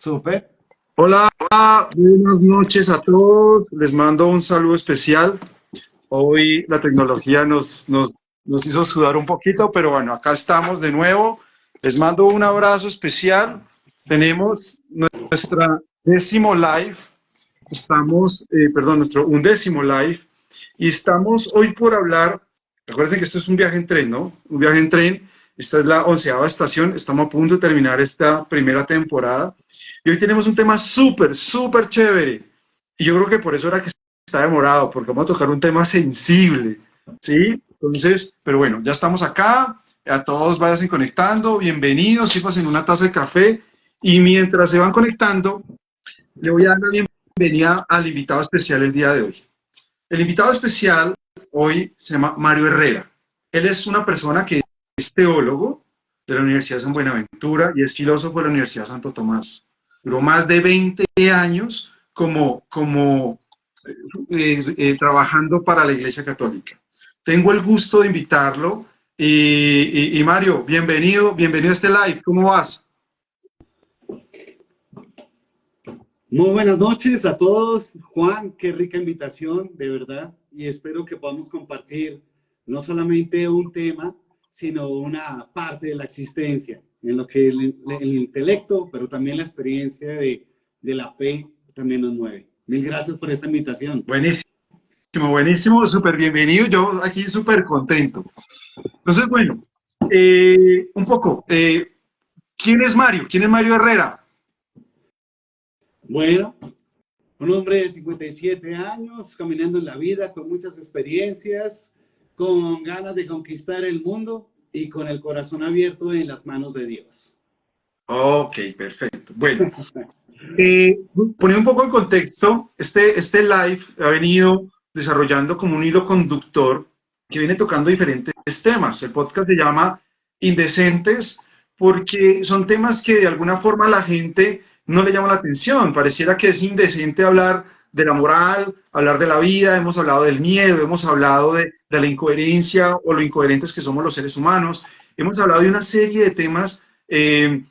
Súper. Hola, buenas noches a todos. Les mando un saludo especial. Hoy la tecnología nos hizo sudar un poquito, pero bueno, acá estamos de nuevo. Les mando un abrazo especial. Tenemos nuestra décimo live. Nuestro undécimo live. Y estamos hoy por hablar. Recuerden que esto es un viaje en tren, ¿no? Un viaje en tren. Esta es la 11ª estación. Estamos a punto de terminar esta primera temporada. Y hoy tenemos un tema súper chévere. Y yo creo que por eso era que está demorado, porque vamos a tocar un tema sensible, ¿sí? Entonces, pero bueno, ya estamos acá. A todos vayan conectando. Bienvenidos, sírvanse en una taza de café. Y mientras se van conectando, le voy a dar la bienvenida al invitado especial el día de hoy. El invitado especial hoy se llama Mario Herrera. Él es una persona que es teólogo de la Universidad de San Buenaventura y es filósofo de la Universidad de Santo Tomás. Duró más de 20 años trabajando para la Iglesia Católica. Tengo el gusto de invitarlo y Mario, bienvenido a este live. ¿Cómo vas? Muy buenas noches a todos. Juan, qué rica invitación, de verdad. Y espero que podamos compartir no solamente un tema, sino una parte de la existencia, en lo que el intelecto, pero también la experiencia de la fe también nos mueve. Mil gracias por esta invitación. Buenísimo, súper bienvenido. Yo aquí súper contento. Entonces, bueno, un poco, ¿quién es Mario? ¿Quién es Mario Herrera? Bueno, un hombre de 57 años, caminando en la vida con muchas experiencias, con ganas de conquistar el mundo y con el corazón abierto en las manos de Dios. Ok, perfecto. Bueno, eh, poniendo un poco en contexto, este live ha venido desarrollando como un hilo conductor que viene tocando diferentes temas. El podcast se llama Indecentes porque son temas que de alguna forma a la gente no le llama la atención. Pareciera que es indecente hablar de la moral, hablar de la vida, hemos hablado del miedo, hemos hablado de la incoherencia o lo incoherentes que somos los seres humanos, hemos hablado de una serie de temas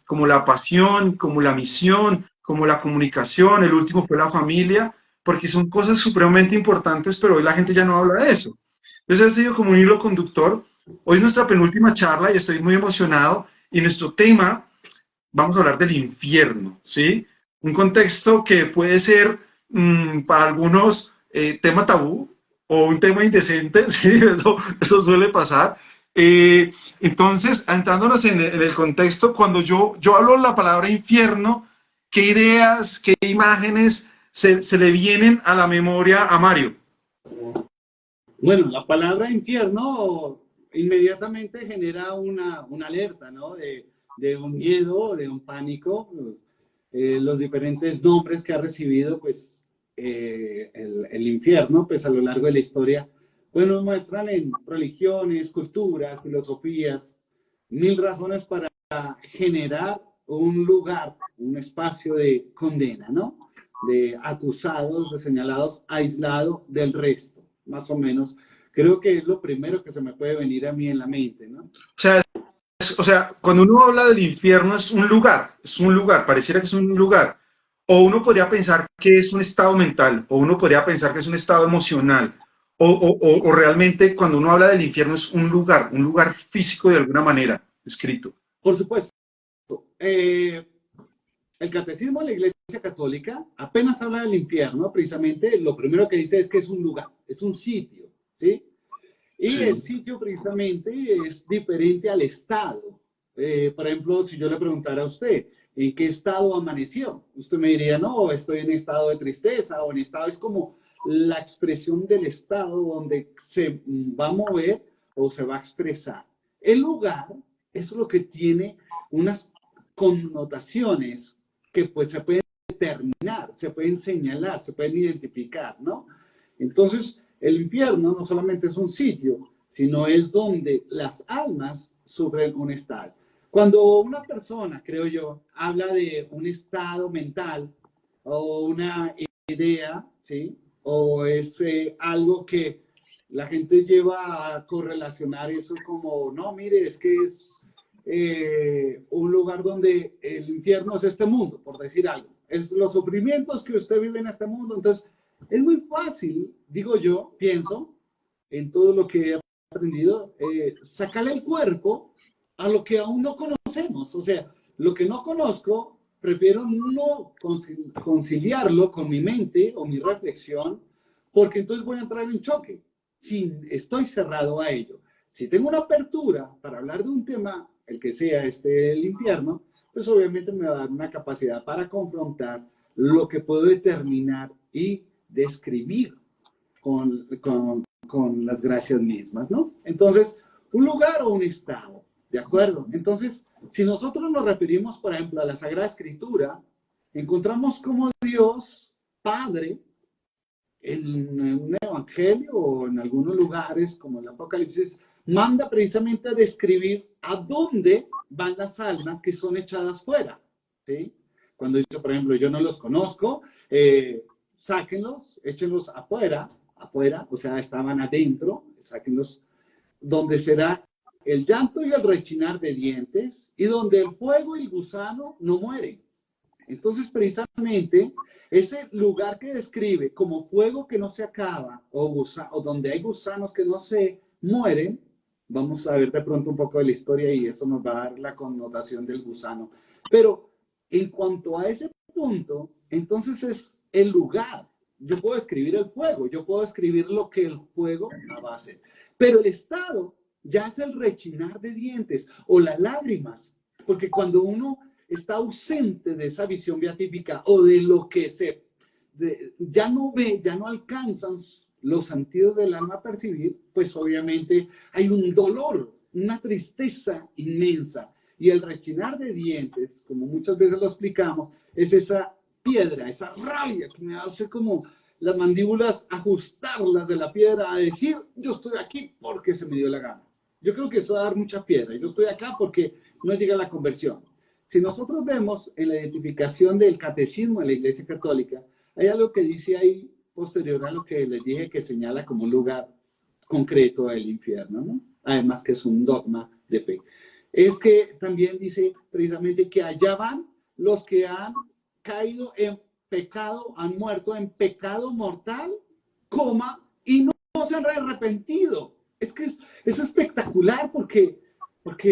como la pasión, como la misión, como la comunicación, el último fue la familia, porque son cosas supremamente importantes, pero hoy la gente ya no habla de eso. Entonces ha sido como un hilo conductor. Hoy es nuestra penúltima charla y estoy muy emocionado y nuestro tema, vamos a hablar del infierno, ¿sí? Un contexto que puede ser para algunos tema tabú o un tema indecente, ¿sí? Eso suele pasar. Entonces, entrándonos en el contexto, cuando yo hablo la palabra infierno, ¿qué ideas, qué imágenes se le vienen a la memoria a Mario? Bueno, la palabra infierno inmediatamente genera una alerta, ¿no? De un miedo, de un pánico. Los diferentes nombres que ha recibido, pues, el infierno, pues, a lo largo de la historia, pues, nos muestran en religiones, culturas, filosofías, mil razones para generar un lugar, un espacio de condena, ¿no? De acusados, de señalados, aislado del resto, más o menos. Creo que es lo primero que se me puede venir a mí en la mente, ¿no? Sea, cuando uno habla del infierno es un lugar, pareciera que es un lugar. O uno podría pensar que es un estado mental, o uno podría pensar que es un estado emocional, o realmente cuando uno habla del infierno es un lugar físico de alguna manera, escrito. Por supuesto, eh, el catecismo de la Iglesia Católica apenas habla del infierno, precisamente lo primero que dice es que es un lugar, es un sitio, ¿sí? Y el Sí. sitio precisamente es diferente al estado. Por ejemplo, si yo le preguntara a usted, ¿en qué estado amaneció? Usted me diría, no, estoy en estado de tristeza o en estado, es como la expresión del estado donde se va a mover o se va a expresar. El lugar es lo que tiene unas connotaciones que pues se pueden determinar, se pueden señalar, se pueden identificar, ¿no? Entonces, el infierno no solamente es un sitio, sino es donde las almas sufren un estado. Cuando una persona, creo yo, habla de un estado mental o una idea, ¿sí? O es algo que la gente lleva a correlacionar eso como, no, mire, es que es un lugar donde el infierno es este mundo, por decir algo. Es los sufrimientos que usted vive en este mundo. Entonces, es muy fácil, digo yo, pienso, en todo lo que he aprendido, sacarle el cuerpo a lo que aún no conocemos. O sea, lo que no conozco, prefiero no conciliarlo con mi mente o mi reflexión, porque entonces voy a entrar en choque si estoy cerrado a ello. Si tengo una apertura para hablar de un tema, el que sea el infierno, pues obviamente me va a dar una capacidad para confrontar lo que puedo determinar y describir con las gracias mismas, ¿no? Entonces, un lugar o un estado, ¿de acuerdo? Entonces, si nosotros nos referimos, por ejemplo, a la Sagrada Escritura, encontramos como Dios, Padre, en un evangelio o en algunos lugares, como el Apocalipsis, manda precisamente a describir a dónde van las almas que son echadas fuera, ¿sí? Cuando dice, por ejemplo, yo no los conozco, sáquenlos, échenlos afuera, o sea, estaban adentro, sáquenlos, donde será el llanto y el rechinar de dientes, y donde el fuego y el gusano no mueren. Entonces, precisamente, ese lugar que describe como fuego que no se acaba, o donde hay gusanos que no se mueren, vamos a ver de pronto un poco de la historia y esto nos va a dar la connotación del gusano. Pero en cuanto a ese punto, entonces es el lugar. Yo puedo escribir el fuego, yo puedo escribir lo que el fuego va a hacer. Pero el estado ya es el rechinar de dientes o las lágrimas, porque cuando uno está ausente de esa visión beatífica o de lo que ya no ve, ya no alcanzan los sentidos del alma a percibir, pues obviamente hay un dolor, una tristeza inmensa. Y el rechinar de dientes, como muchas veces lo explicamos, es esa piedra, esa rabia que me hace como las mandíbulas ajustarlas de la piedra a decir, yo estoy aquí porque se me dio la gana. Yo creo que eso va a dar mucha piedra. Yo estoy acá porque no llega la conversión. Si nosotros vemos en la identificación del catecismo de la Iglesia Católica, hay algo que dice ahí posterior a lo que les dije que señala como un lugar concreto del infierno, ¿no? Además que es un dogma de fe. Es que también dice precisamente que allá van los que han caído en pecado, han muerto en pecado mortal, y no se han arrepentido. Es que es espectacular porque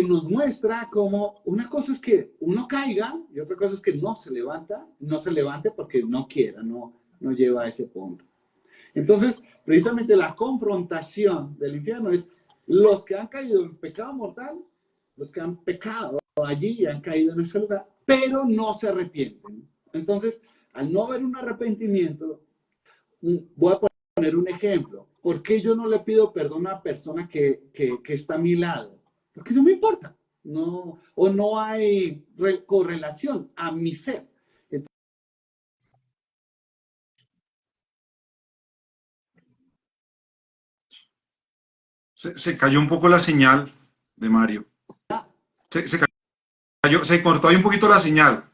nos muestra como una cosa es que uno caiga y otra cosa es que no se levante porque no quiera, no lleva a ese punto. Entonces, precisamente la confrontación del infierno es los que han caído en pecado mortal, los que han pecado allí y han caído en ese lugar, pero no se arrepienten. Entonces, al no haber un arrepentimiento, voy a poner un ejemplo. ¿Por qué yo no le pido perdón a una persona que está a mi lado? Porque no me importa, o no hay correlación a mi ser. Se cayó un poco la señal de Mario. Se cortó ahí un poquito la señal.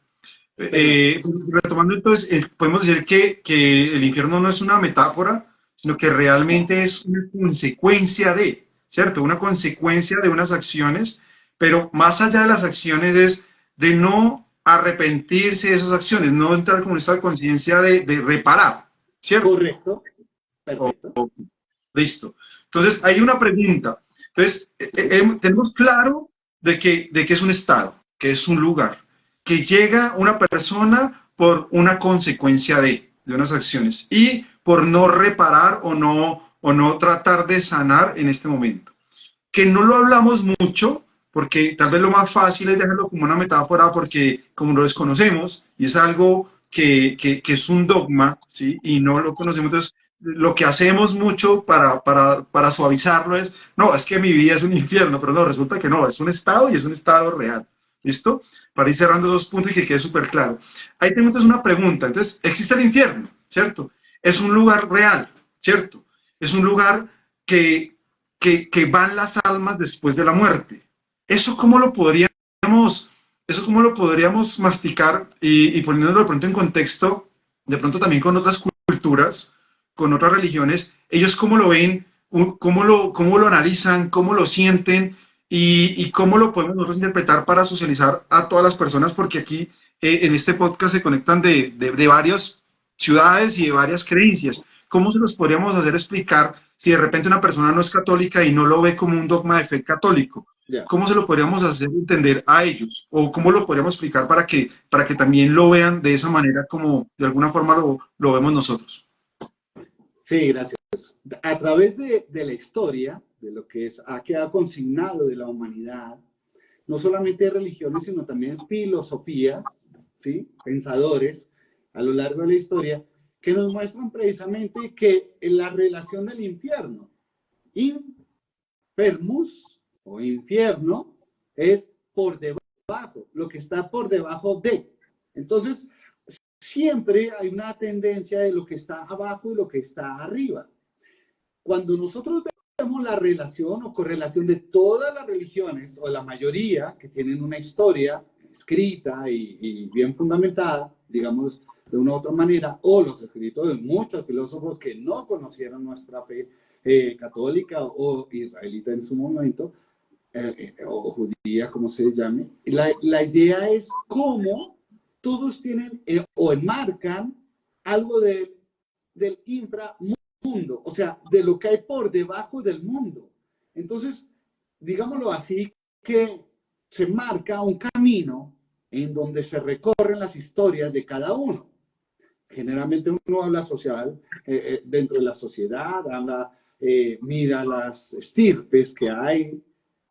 Retomando entonces, podemos decir que el infierno no es una metáfora, sino que realmente es una consecuencia de, ¿cierto? Una consecuencia de unas acciones, pero más allá de las acciones es de no arrepentirse de esas acciones, no entrar con un estado de conciencia de reparar, ¿cierto? Correcto, perfecto. Listo. Entonces, hay una pregunta. Entonces, tenemos claro de que es un estado, que es un lugar, que llega una persona por una consecuencia de unas acciones y por no reparar o no tratar de sanar en este momento. Que no lo hablamos mucho, porque tal vez lo más fácil es dejarlo como una metáfora, porque como lo desconocemos y es algo que es un dogma, ¿sí? Y no lo conocemos, entonces lo que hacemos mucho para suavizarlo es, no, es que mi vida es un infierno, pero no, resulta que no, es un estado y es un estado real. ¿Listo? Para ir cerrando esos puntos y que quede súper claro. Ahí tengo entonces una pregunta. Entonces, existe el infierno, ¿cierto? Es un lugar real, ¿cierto? Es un lugar que van las almas después de la muerte. ¿Eso cómo lo podríamos masticar y poniéndolo de pronto en contexto, de pronto también con otras culturas, con otras religiones? ¿Ellos cómo lo ven? ¿Cómo lo analizan? ¿Cómo lo sienten? y cómo lo podemos nosotros interpretar para socializar a todas las personas, porque aquí en este podcast se conectan de varias ciudades y de varias creencias. ¿Cómo se los podríamos hacer explicar si de repente una persona no es católica y no lo ve como un dogma de fe católico? Ya. ¿Cómo se lo podríamos hacer entender a ellos? ¿O cómo lo podríamos explicar para que también lo vean de esa manera como de alguna forma lo vemos nosotros? Sí, gracias. A través de la historia, de lo que ha quedado consignado de la humanidad, no solamente religiones, sino también filosofías, ¿sí? Pensadores a lo largo de la historia, que nos muestran precisamente que en la relación del infierno, infermus o infierno, es por debajo, lo que está por debajo de. Entonces, siempre hay una tendencia de lo que está abajo y lo que está arriba. Cuando nosotros vemos la relación o correlación de todas las religiones, o la mayoría que tienen una historia escrita y bien fundamentada, digamos, de una u otra manera, o los escritos de muchos filósofos que no conocieron nuestra fe católica o israelita en su momento, o judía, como se llame, la idea es cómo todos tienen o enmarcan algo del inframundo, o sea, de lo que hay por debajo del mundo. Entonces, digámoslo así, que se marca un camino en donde se recorren las historias de cada uno. Generalmente uno habla social, dentro de la sociedad, habla, mira las estirpes que hay,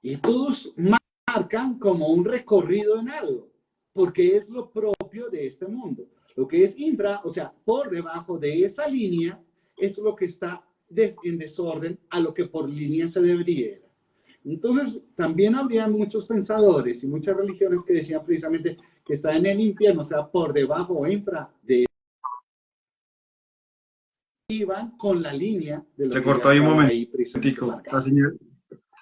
y todos marcan como un recorrido en algo, porque es lo propio de este mundo. Lo que es infra, o sea, por debajo de esa línea, es lo que está en desorden a lo que por línea se debería. Entonces, también habría muchos pensadores y muchas religiones que decían precisamente que está en el infierno, o sea, por debajo o infra de iban con la línea de lo Se que ya cortó ahí un estaba ahí precisamente momentico, la marcado. señal.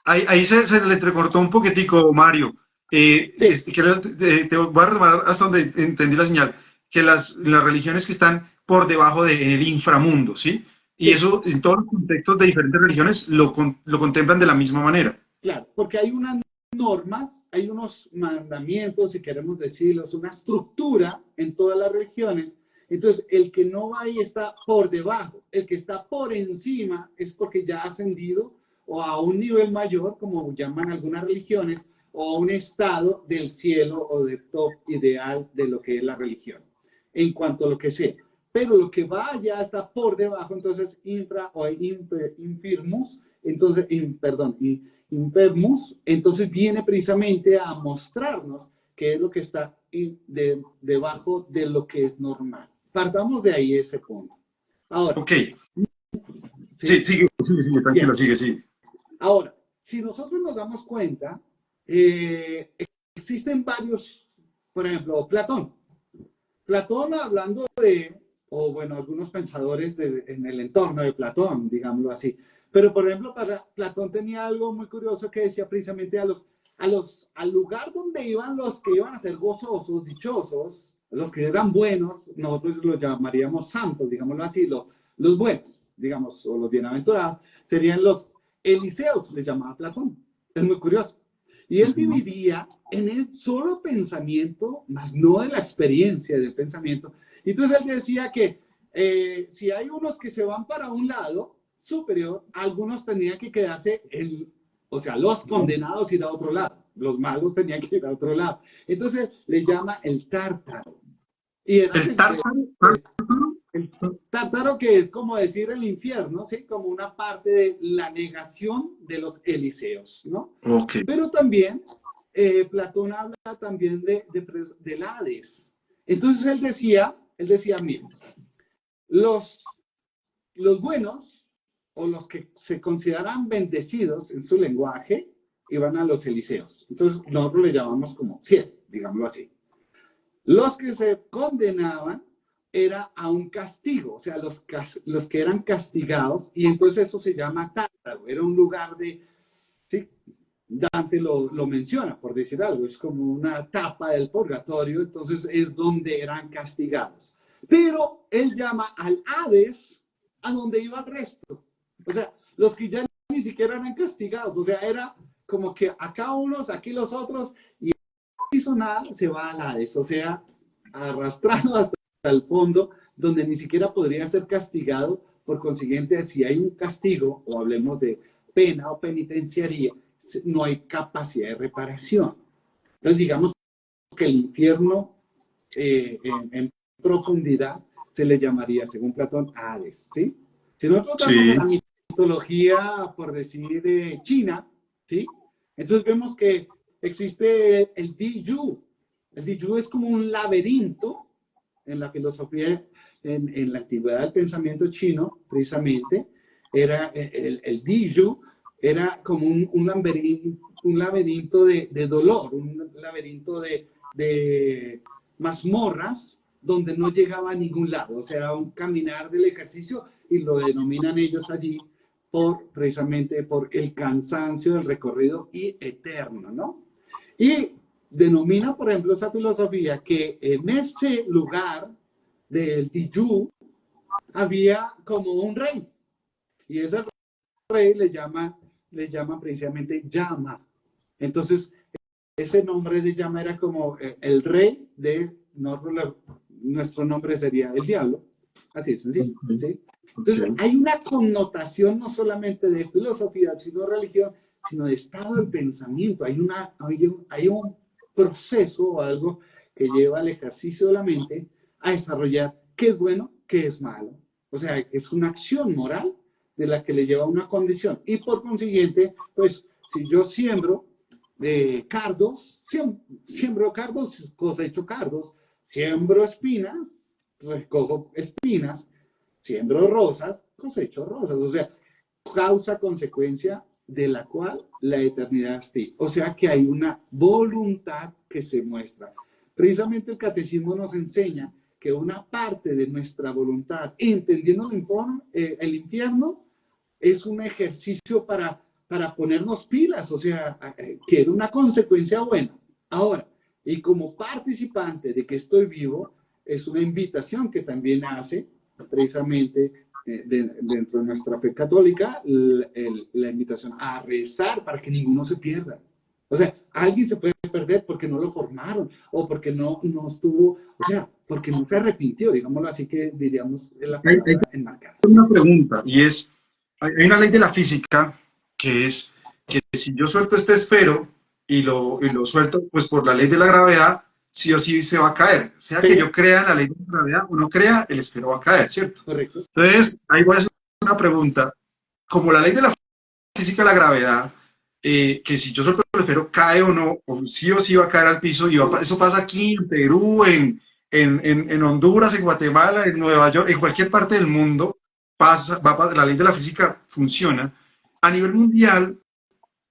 Ahí se le entrecortó un poquitico, Mario. Sí, Te voy a retomar hasta donde entendí la señal, que las religiones que están por debajo en el inframundo, ¿sí? Y sí, eso en todos los contextos de diferentes religiones lo contemplan de la misma manera. claro, porque hay unas normas, hay unos mandamientos, si queremos decirlos, una estructura en todas las religiones. Entonces, el que no va ahí está por debajo, el que está por encima es porque ya ha ascendido o a un nivel mayor, como llaman algunas religiones, o a un estado del cielo o del top ideal de lo que es la religión, en cuanto a lo que sea. Pero lo que va ya está por debajo, entonces infra o infirmus, entonces, perdón, Invermus, entonces viene precisamente a mostrarnos qué es lo que está debajo de lo que es normal. Partamos de ahí ese punto. Ahora, Ok, sí, ¿sí? sigue, tranquilo, Bien. sigue. Ahora, si nosotros nos damos cuenta, existen varios, por ejemplo, Platón. Platón hablando de, o bueno, algunos pensadores en el entorno de Platón, digámoslo así. Pero, por ejemplo, para Platón tenía algo muy curioso que decía precisamente al lugar donde iban los que iban a ser gozosos, dichosos, los que eran buenos, nosotros los llamaríamos santos, digámoslo así, los buenos, digamos, o los bienaventurados, serían los Eliseos, les llamaba Platón. Es muy curioso. Y él dividía en el solo pensamiento, más no de la experiencia del pensamiento. Y entonces él decía que si hay unos que se van para un lado superior, algunos tenían que quedarse, o sea, los condenados ir a otro lado, los malos tenían que ir a otro lado. Entonces le llama el tártaro. Y era El tártaro, el tártaro, que es como decir el infierno, ¿sí? Como una parte de la negación de los Eliseos, ¿no? ok, Pero también Platón habla también del Hades. Entonces él decía, mira, los, los buenos o los que se consideran bendecidos en su lenguaje iban a los Eliseos. Entonces nosotros le llamamos como cielo, digámoslo así. Los que se condenaban era a un castigo, o sea, los que eran castigados, y entonces eso se llama tártaro, era un lugar de, ¿sí? Dante lo menciona, por decir algo, es como una tapa del purgatorio, entonces es donde eran castigados. Pero él llama al Hades a donde iba el resto. O sea, los que ya ni siquiera eran castigados, o sea, era como que acá unos, aquí los otros, y no hizo nada, se va al Hades, o sea, arrastrado hasta el fondo, donde ni siquiera podría ser castigado. Por consiguiente, si hay un castigo, o hablemos de pena o penitenciaría, no hay capacidad de reparación. Entonces, digamos que el infierno en profundidad se le llamaría, según Platón, Hades, ¿sí? Si nosotros vamos a la mitología, por decir, china, ¿sí? Entonces vemos que existe el Diyu. El Diyu es como un laberinto en la filosofía, en la antigüedad del pensamiento chino, precisamente, era el Diyu, era como un laberinto de dolor, un laberinto de mazmorras donde no llegaba a ningún lado, o sea, era un caminar del ejercicio y lo denominan ellos allí precisamente por el cansancio del recorrido y eterno, ¿no? Y denomina, por ejemplo, esa filosofía que en ese lugar del Diyu había como un rey, y ese rey le llaman precisamente Yama. Entonces, ese nombre de Yama era como el rey de nuestro nombre sería el diablo, así es sencillo, ¿sí? Entonces, hay una connotación no solamente de filosofía, sino de religión, sino de estado del pensamiento. Hay un proceso o algo que lleva al ejercicio de la mente a desarrollar qué es bueno, qué es malo. O sea, es una acción moral de la que le lleva a una condición. Y por consiguiente, pues, si yo siembro cardos, siembro cardos, cosecho cardos, siembro espinas, recojo espinas, siembro rosas, cosecho rosas. O sea, causa-consecuencia de la cual la eternidad está. O sea que hay una voluntad que se muestra. Precisamente el catecismo nos enseña que una parte de nuestra voluntad, entendiendo el infierno, es un ejercicio para ponernos pilas, o sea, que era una consecuencia buena. Ahora, y como participante de que estoy vivo, es una invitación que también hace precisamente dentro de nuestra fe católica la invitación a rezar para que ninguno se pierda. O sea, alguien se puede perder porque no lo formaron o porque no estuvo, o sea, porque no se arrepintió, digámoslo así, que diríamos la palabra enmarcada. Una pregunta, y es, hay una ley de la física que es que si yo suelto este esfero y lo suelto pues por la ley de la gravedad, sí o sí se va a caer. Sea que yo crea en la ley de la gravedad o no crea, el esfero va a caer, ¿cierto? Correcto. Entonces, ahí voy a hacer una pregunta. Como la ley de la física de la gravedad, que si yo suelto el esfero cae o no, o sí va a caer al piso, y eso pasa aquí en Perú, en Honduras, en Guatemala, en Nueva York, en cualquier parte del mundo, la ley de la física funciona. A nivel mundial,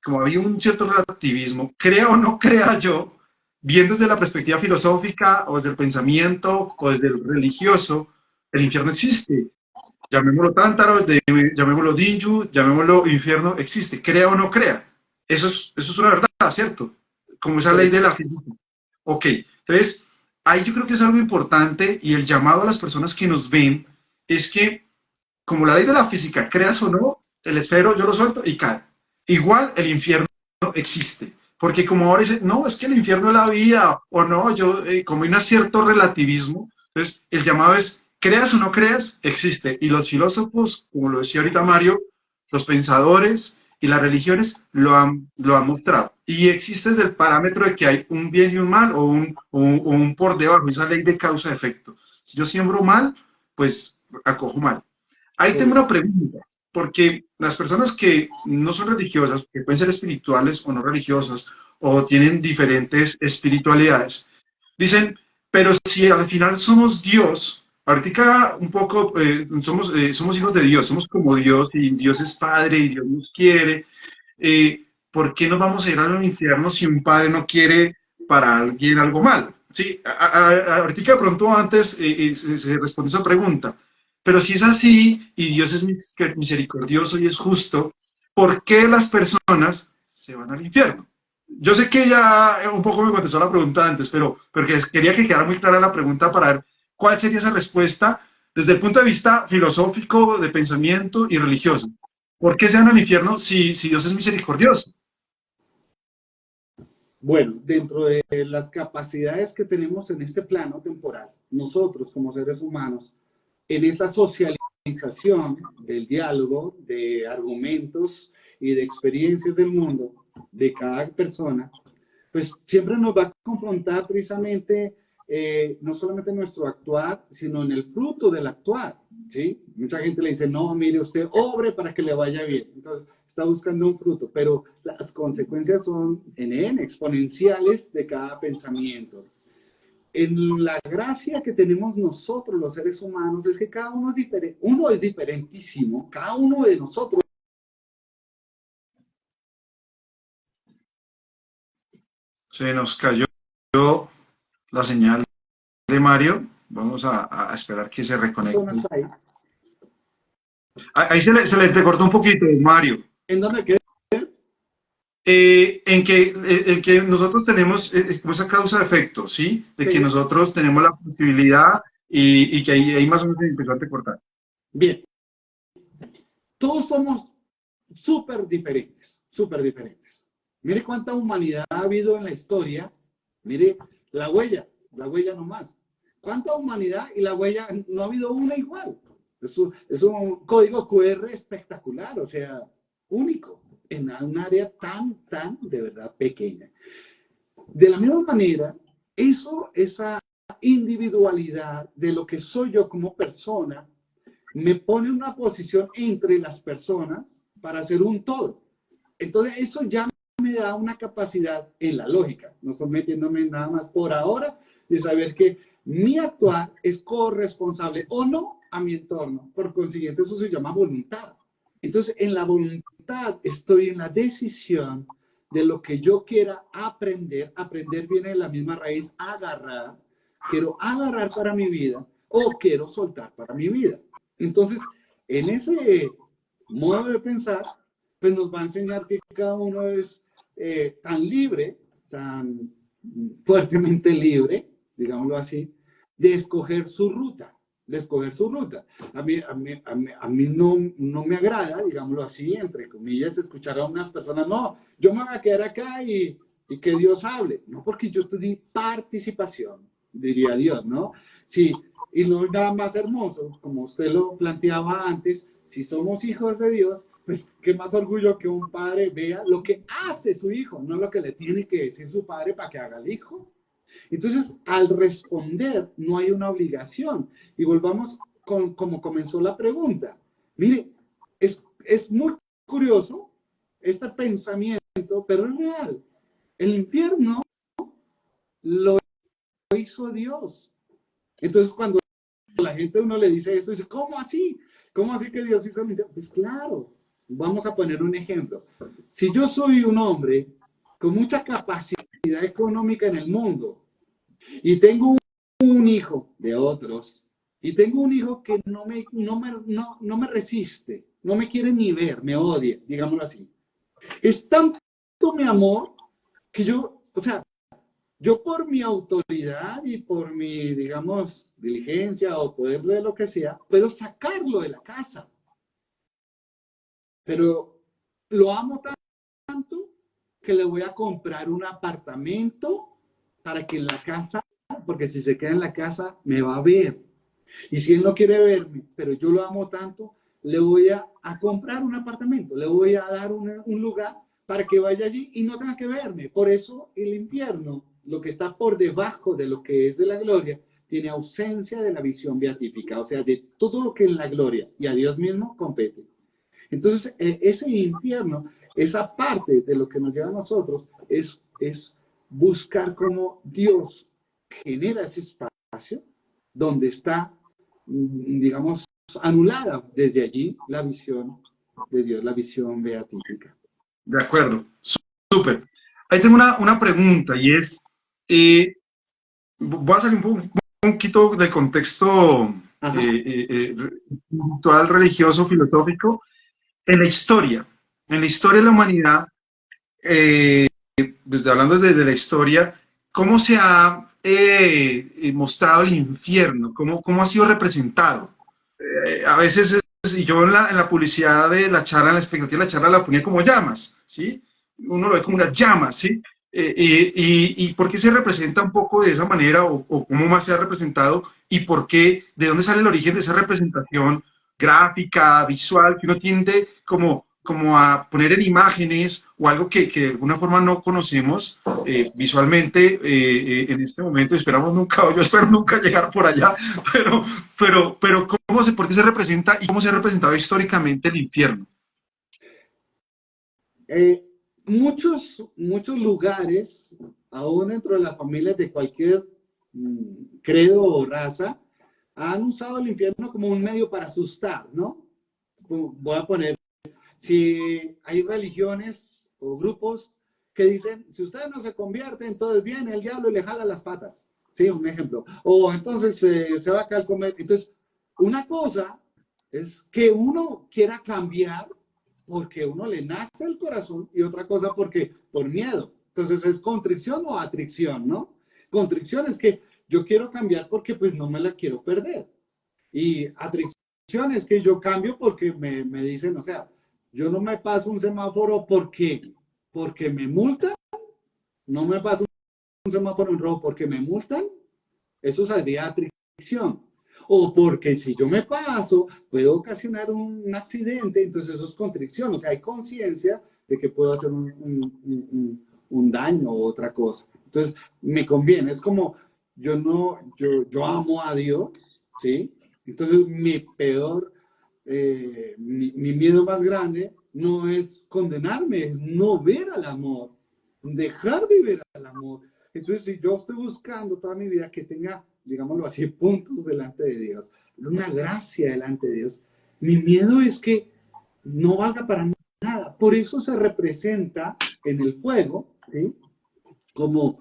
como había un cierto relativismo, crea o no crea yo, bien desde la perspectiva filosófica, o desde el pensamiento, o desde el religioso, el infierno existe. Llamémoslo tántaro, llamémoslo dinju, llamémoslo infierno, existe, crea o no crea. Eso es una verdad, ¿cierto? Como esa ley de la física. Ok, entonces, ahí yo creo que es algo importante, y el llamado a las personas que nos ven es que, como la ley de la física, creas o no, el esfero yo lo suelto y cae. Igual el infierno existe, porque como ahora dicen, no, es que el infierno es la vida, o no, como hay un cierto relativismo, entonces el llamado es, creas o no creas, existe. Y los filósofos, como lo decía ahorita Mario, los pensadores y las religiones lo han mostrado. Y existe desde el parámetro de que hay un bien y un mal, o un por debajo, esa ley de causa-efecto. Si yo siembro mal, pues acojo mal. Ahí tengo una pregunta, porque las personas que no son religiosas, que pueden ser espirituales o no religiosas, o tienen diferentes espiritualidades, dicen, pero si al final somos Dios, ahorita un poco somos hijos de Dios, somos como Dios, y Dios es Padre y Dios nos quiere, ¿por qué nos vamos a ir al infierno si un padre no quiere para alguien algo mal? Sí, ahorita de pronto antes se responde esa pregunta. Pero si es así, y Dios es misericordioso y es justo, ¿por qué las personas se van al infierno? Yo sé que ya un poco me contestó la pregunta antes, pero quería que quedara muy clara la pregunta para ver cuál sería esa respuesta desde el punto de vista filosófico, de pensamiento y religioso. ¿Por qué se van al infierno si Dios es misericordioso? Bueno, dentro de las capacidades que tenemos en este plano temporal, nosotros como seres humanos, en esa socialización del diálogo, de argumentos y de experiencias del mundo de cada persona, pues siempre nos va a confrontar precisamente no solamente en nuestro actuar, sino en el fruto del actuar, ¿sí? Mucha gente le dice, no, mire, usted obre para que le vaya bien. Entonces, está buscando un fruto, pero las consecuencias son en exponenciales de cada pensamiento. En la gracia que tenemos nosotros, los seres humanos, es que cada uno es diferente, uno es diferentísimo, cada uno de nosotros. Se nos cayó la señal de Mario. Vamos a esperar que se reconecte. Ahí se le entrecortó un poquito, Mario. ¿En dónde queda? En que nosotros tenemos esa causa-efecto, ¿sí? De que nosotros tenemos la posibilidad y que ahí más o menos empezó a cortar. Bien. Todos somos súper diferentes, súper diferentes. Mire cuánta humanidad ha habido en la historia. Mire la huella nomás. ¿Cuánta humanidad y la huella? No ha habido una igual. Es un código QR espectacular, o sea, único, en un área tan de verdad pequeña. De la misma manera, esa individualidad de lo que soy yo como persona, me pone en una posición entre las personas para hacer un todo. Entonces, eso ya me da una capacidad en la lógica. No estoy metiéndome nada más por ahora de saber que mi actuar es corresponsable o no a mi entorno. Por consiguiente, eso se llama voluntad. Entonces, en la voluntad estoy en la decisión de lo que yo quiera aprender. Aprender viene de la misma raíz, agarrar. Quiero agarrar para mi vida o quiero soltar para mi vida. Entonces, en ese modo de pensar, pues nos va a enseñar que cada uno es tan libre, tan fuertemente libre, digámoslo así, de escoger su ruta, A mí no me agrada, digámoslo así, entre comillas, escuchar a unas personas, no, yo me voy a quedar acá y que Dios hable. No, porque yo te di participación, diría Dios, ¿no? Sí, y lo nada más hermoso, como usted lo planteaba antes, si somos hijos de Dios, pues qué más orgullo que un padre vea lo que hace su hijo, no lo que le tiene que decir su padre para que haga el hijo. Entonces, al responder, no hay una obligación. Y volvamos con como comenzó la pregunta. Mire, es muy curioso este pensamiento, pero es real. El infierno lo hizo Dios. Entonces, cuando la gente a uno le dice esto, dice, ¿cómo así? ¿Cómo así que Dios hizo el infierno? Pues claro, vamos a poner un ejemplo. Si yo soy un hombre con mucha capacidad económica en el mundo y tengo un hijo de otros y tengo un hijo que no me resiste, no me quiere ni ver, me odia, digámoslo así. Es tanto mi amor que yo, o sea, yo por mi autoridad y por mi, digamos, diligencia o poder de lo que sea, puedo sacarlo de la casa. Pero lo amo tanto que le voy a comprar un apartamento para que en la casa, porque si se queda en la casa me va a ver. Y si él no quiere verme, pero yo lo amo tanto, le voy a comprar un apartamento, le voy a dar un lugar para que vaya allí y no tenga que verme. Por eso el infierno, lo que está por debajo de lo que es de la gloria, tiene ausencia de la visión beatífica, o sea, de todo lo que en la gloria y a Dios mismo compete. Entonces, ese infierno, esa parte de lo que nos lleva a nosotros, es buscar cómo Dios genera ese espacio donde está, digamos, anulada desde allí la visión de Dios, la visión beatífica. De acuerdo, súper. Ahí tengo una pregunta y es, voy a salir un poquito del contexto actual, religioso, filosófico. En la historia de la humanidad, hablando desde la historia, ¿cómo se ha mostrado el infierno? ¿Cómo ha sido representado? A veces, y yo en la publicidad de la charla, en la expectativa de la charla, la ponía como llamas, ¿sí? Uno lo ve como unas llamas, ¿sí? y por qué se representa un poco de esa manera o cómo más se ha representado y por qué, de dónde sale el origen de esa representación gráfica, visual, que uno tiende como a poner en imágenes o algo que de alguna forma no conocemos visualmente en este momento. Esperamos nunca, o yo espero nunca llegar por allá, pero ¿por qué se representa y cómo se ha representado históricamente el infierno? Eh, muchos lugares, aún dentro de las familias de cualquier credo o raza, han usado el infierno como un medio para asustar, ¿no? Voy a poner, si hay religiones o grupos que dicen, si usted no se convierte, entonces viene el diablo y le jala las patas. Sí, un ejemplo. O entonces se va acá al comer. Entonces, una cosa es que uno quiera cambiar porque uno le nace el corazón y otra cosa porque por miedo. Entonces es contrición o atricción, ¿no? Contrición es que yo quiero cambiar porque pues no me la quiero perder. Y atricción es que yo cambio porque me dicen, o sea, yo no me paso un semáforo porque me multan, no me paso un semáforo en rojo porque me multan, eso sería atricción. O porque si yo me paso, puedo ocasionar un accidente, entonces eso es contrición. O sea, hay conciencia de que puedo hacer un daño o otra cosa. Entonces, me conviene. Es como, yo no, yo amo a Dios, ¿sí? Entonces, mi miedo más grande no es condenarme, es no ver al amor, dejar de ver al amor. Entonces, si yo estoy buscando toda mi vida que tenga, digámoslo así, puntos delante de Dios, una gracia delante de Dios, mi miedo es que no valga para nada. Por eso se representa en el fuego, ¿sí? Como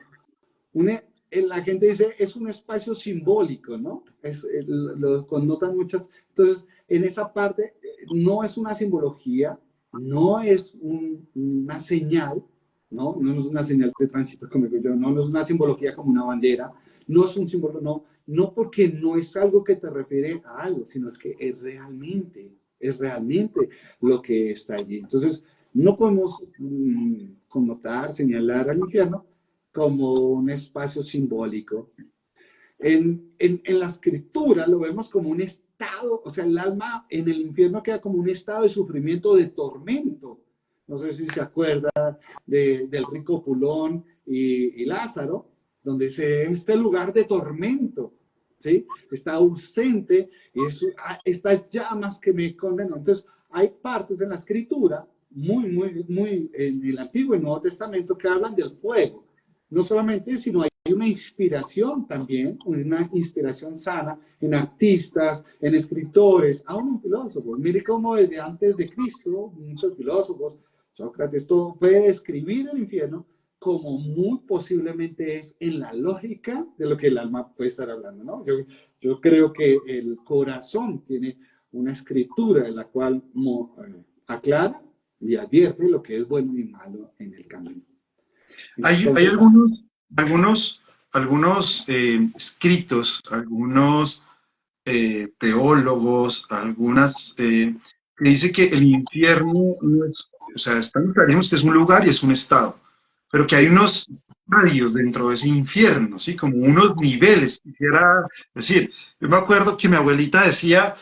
la gente dice, es un espacio simbólico, ¿no? Lo connotan muchas. Entonces, en esa parte, no es una simbología, no es una señal, ¿no? No es una señal de tránsito, como digo yo, no es una simbología como una bandera, no es un símbolo, no porque no es algo que te refiere a algo, sino es que es realmente lo que está allí. Entonces, no podemos connotar, señalar al infierno como un espacio simbólico. En la escritura lo vemos como un estado, o sea, el alma en el infierno queda como un estado de sufrimiento, de tormento. No sé si se acuerda del rico Pulón y Lázaro, donde este lugar de tormento, ¿sí? Está ausente, estas llamas que me condenan. Entonces, hay partes en la escritura, muy en el Antiguo y Nuevo Testamento, que hablan del fuego. No solamente, sino hay una inspiración también, una inspiración sana en artistas, en escritores, aún en filósofos. Mire cómo desde antes de Cristo, muchos filósofos, Sócrates, todo puede describir el infierno como muy posiblemente es en la lógica de lo que el alma puede estar hablando, ¿no? Yo creo que el corazón tiene una escritura en la cual aclara y advierte lo que es bueno y malo en el camino. Hay Entonces, algunos escritos, algunos teólogos, algunas que dice que el infierno no es, o sea, sabemos que es un lugar y es un estado, pero que hay unos estadios dentro de ese infierno, ¿sí? Como unos niveles. Quisiera decir, yo me acuerdo que mi abuelita decía,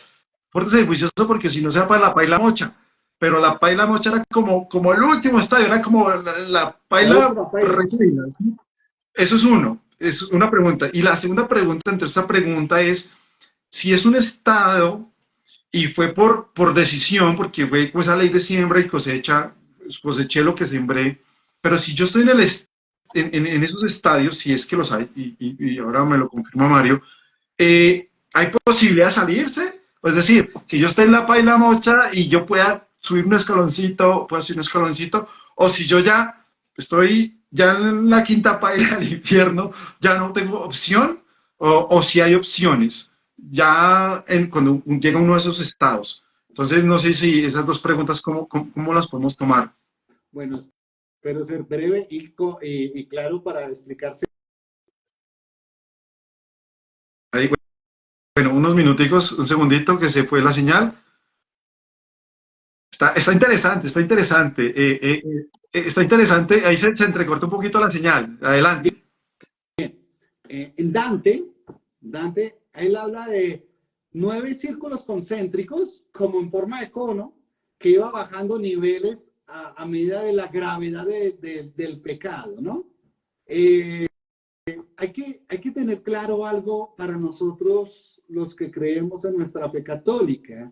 pórtese juicioso porque si no se va para la paila mocha. Pero la paila mocha era como el último estadio, era como la la paila última paila. reina, ¿sí? Eso es uno, es una pregunta. Y la segunda pregunta, entre esta pregunta es, si es un estado y fue por decisión, porque fue pues, esa ley de siembra y cosecha, coseché lo que sembré, pero si yo estoy en esos estadios, si es que los hay, y ahora me lo confirma Mario, ¿hay posibilidad de salirse? Es decir, que yo esté en la paila mocha y yo pueda subir un escaloncito, o si yo ya estoy ya en la quinta paila del infierno, ya no tengo opción, o si hay opciones, ya cuando llega uno de esos estados. Entonces, no sé si esas dos preguntas, ¿cómo las podemos tomar? Bueno, espero ser breve y claro para explicarse. Ahí, bueno, unos minuticos, un segundito que se fue la señal. Está interesante, está interesante. Está interesante, ahí se entrecorta un poquito la señal. Adelante. En Dante, él habla de 9 círculos concéntricos, como en forma de cono, que iba bajando niveles a medida de la gravedad del pecado, ¿no? Hay que tener claro algo para nosotros, los que creemos en nuestra fe católica